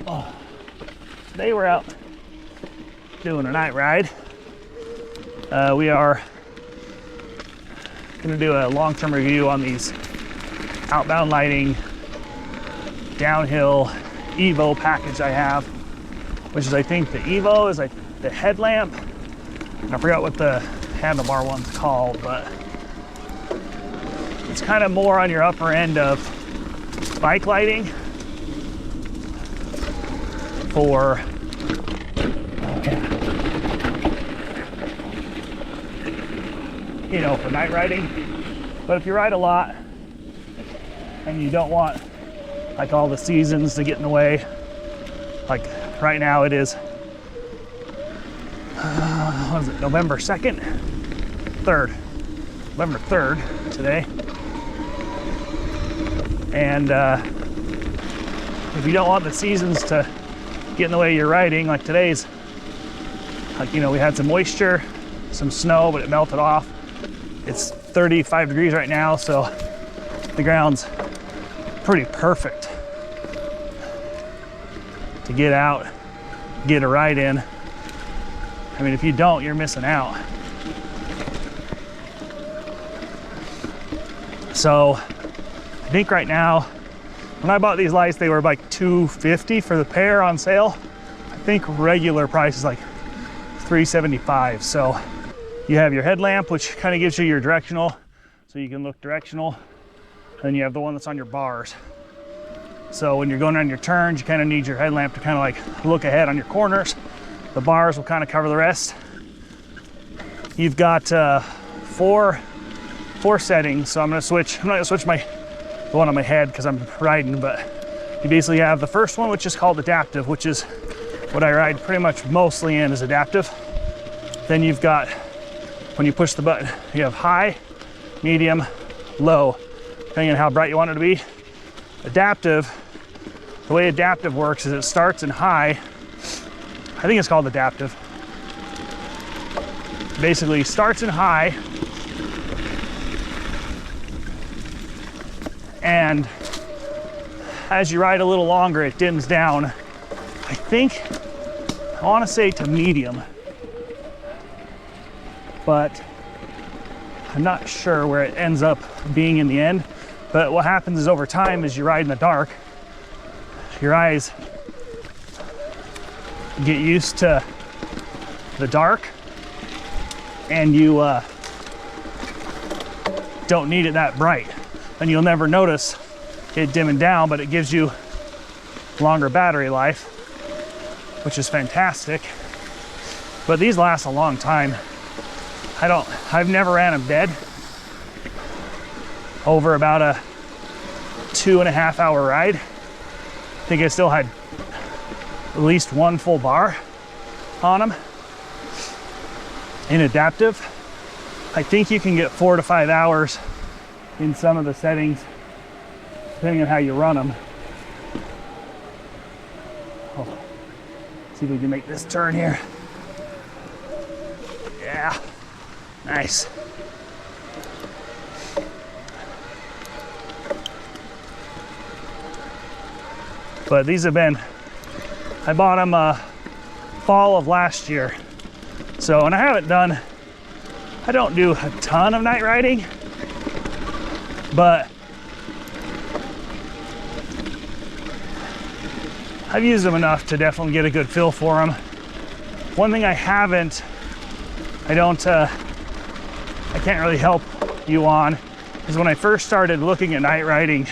Oh, today we're out doing a night ride. We are going to do a long-term review on these Outbound lighting downhill Evo package I have, which is, I think the Evo is like the headlamp. I forgot what the handlebar one's called, but it's kind of more on your upper end of bike lighting for for night riding. But if you ride a lot and you don't want like all the seasons to get in the way, like right now it is what is it, November 2nd? 3rd. November 3rd today. And if you don't want the seasons to get in the way of your riding, like today's, like, we had some moisture, some snow, but it melted off. It's 35 degrees right now, so the ground's pretty perfect to get out, get a ride in. I mean, if you don't, you're missing out. So I think right now, when I bought these lights, they were like $250 for the pair on sale. I think regular price is like $375. So you have your headlamp, which kind of gives you your directional, so you can look directional. Then you have the one that's on your bars. So when you're going on your turns, you kind of need your headlamp to kind of like look ahead on your corners. The bars will kind of cover the rest. You've got four settings. So I'm not gonna switch the one on my head because I'm riding, but you basically have the first one, which is called adaptive, which is what I ride pretty much mostly in, is adaptive. Then you've got, when you push the button, you have high, medium, low, depending on how bright you want it to be. Adaptive, the way adaptive works is it starts in high. I think it's called adaptive. Basically starts in high, and as you ride a little longer, it dims down. I want to say to medium, but I'm not sure where it ends up being in the end. But what happens is over time, as you ride in the dark, your eyes get used to the dark, and you don't need it that bright. And you'll never notice it dimming down, but it gives you longer battery life, which is fantastic. But these last a long time. I've never ran them dead over about a 2.5 hour ride. I think I still had at least one full bar on them. In adaptive, I think you can get 4 to 5 hours in some of the settings, depending on how you run them. Oh, see if we can make this turn here. Yeah, nice. But these have been, I bought them fall of last year. So, and I don't do a ton of night riding, but I've used them enough to definitely get a good feel for them. One thing I can't really help you on is when I first started looking at night riding,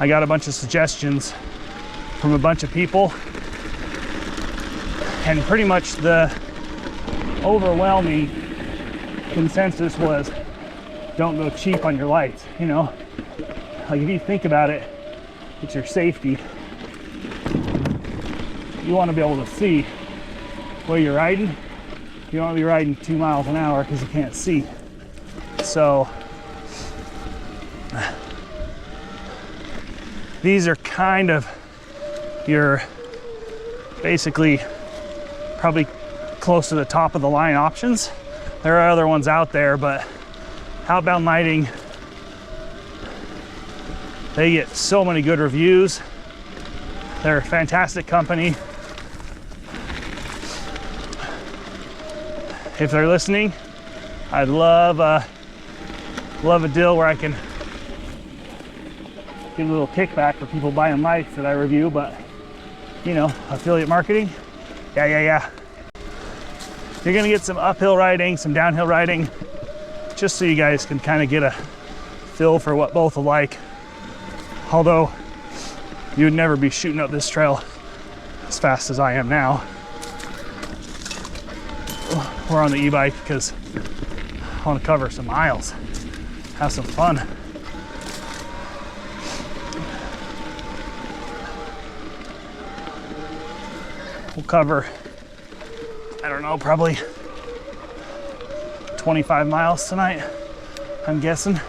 I got a bunch of suggestions from a bunch of people, and pretty much the overwhelming consensus was, don't go cheap on your lights. Like, if you think about it, it's your safety. You want to be able to see where you're riding. You don't want to be riding 2 miles an hour because you can't see. So these are kind of your, basically probably close to the top of the line options. There are other ones out there, but Outbound lighting, They get so many good reviews. They're a fantastic company. If they're listening, I'd love a deal where I can get a little kickback for people buying lights that I review, but you know, affiliate marketing, yeah. You're gonna get some uphill riding, some downhill riding, just so you guys can kind of get a feel for what both are like. Although you would never be shooting up this trail as fast as I am now. We're on the e-bike because I want to cover some miles, have some fun. We'll cover, I don't know, probably 25 miles tonight, I'm guessing.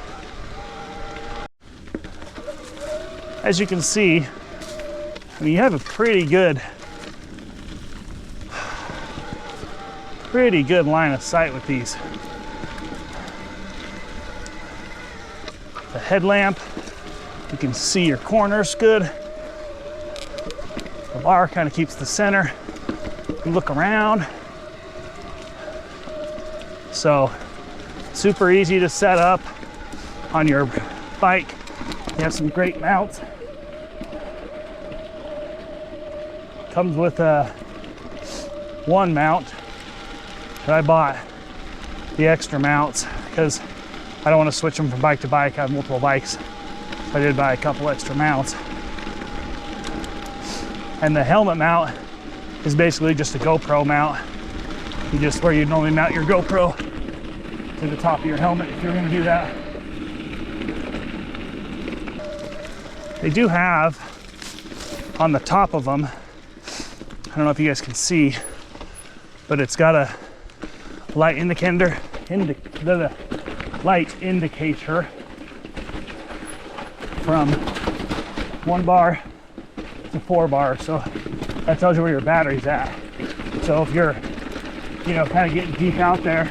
As you can see, I mean, you have a pretty good line of sight with these. The headlamp, you can see your corners good. The bar kind of keeps the center. You look around. So super easy to set up on your bike. You have some great mounts. Comes with one mount that I bought, the extra mounts, because I don't want to switch them from bike to bike. I have multiple bikes, so I did buy a couple extra mounts. And the helmet mount is basically just a GoPro mount. You just where you normally mount your GoPro to the top of your helmet if you're going to do that. They do have on the top of them, I don't know if you guys can see, but it's got a light indicator, light indicator from 1 bar to 4 bar. So that tells you where your battery's at. So if you're, you know, kind of getting deep out there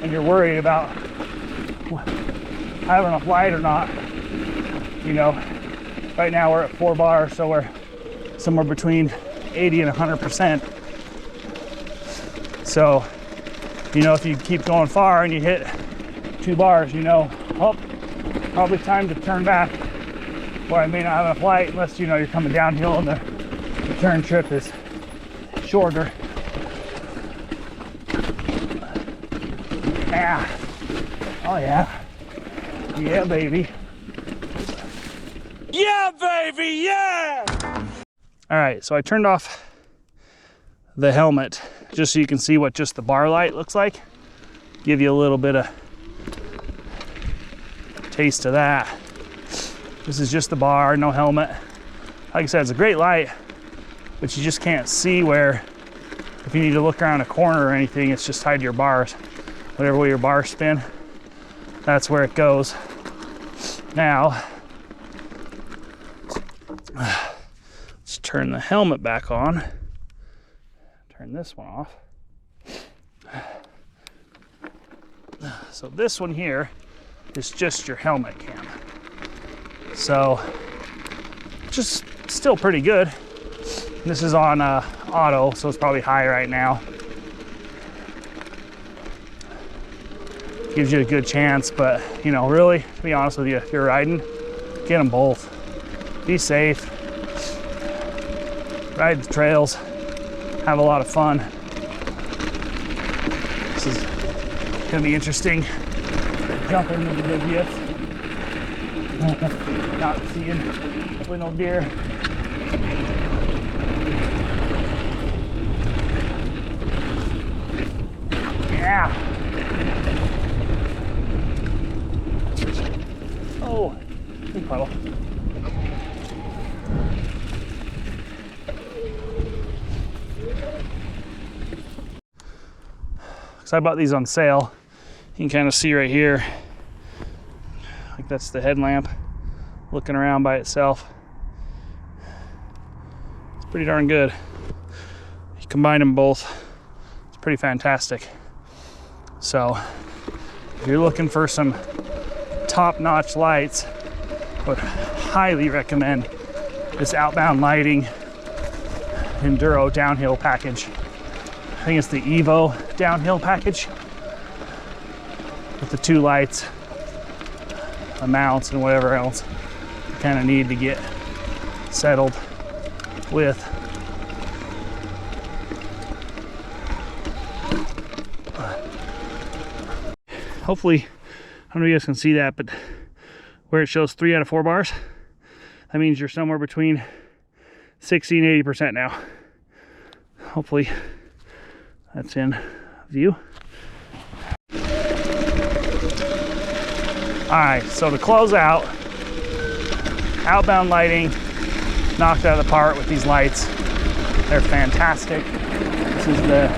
and you're worried about having enough light or not, you know, right now we're at 4 bars, so we're somewhere between 80 and 100%. So, you know, if you keep going far and you hit 2 bars, you know, oh, probably time to turn back, or I may not have enough light unless, you know, you're coming downhill and the return trip is shorter. Yeah. Oh yeah. Yeah, baby. Yeah, baby, yeah! All right, so I turned off the helmet just so you can see what just the bar light looks like. Give you a little bit of taste of that. This is just the bar, no helmet. Like I said, it's a great light, but you just can't see where, if you need to look around a corner or anything, it's just tied to your bars. Whatever way your bars spin, that's where it goes. Now, let's turn the helmet back on. Turn this one off. So this one here is just your helmet cam. So just still pretty good. This is on auto, so it's probably high right now. Gives you a good chance, but you know, really, to be honest with you, if you're riding, get them both. Be safe. Ride the trails. Have a lot of fun. This is gonna be interesting. Jumping into the gifts. Not seeing no deer. Yeah. Oh, big puddle. So I bought these on sale. You can kind of see right here, like that's the headlamp looking around by itself. It's pretty darn good. You combine them both, it's pretty fantastic. So if you're looking for some top-notch lights would highly recommend this Outbound Lighting Enduro downhill package. I think it's the Evo downhill package with the 2 lights, the mounts, and whatever else you kind of need to get settled with. Hopefully, I don't know if you guys can see that, but where it shows 3 out of 4 bars, that means you're somewhere between 60 and 80% now. Hopefully that's in view. All right, so to close out, Outbound Lighting knocked out of the park with these lights. They're fantastic. This is the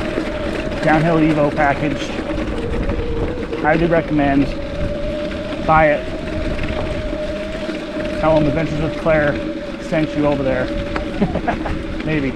Downhill Evo package. Highly recommend. Buy it. Tell them Adventures with Claire sent you over there. Maybe.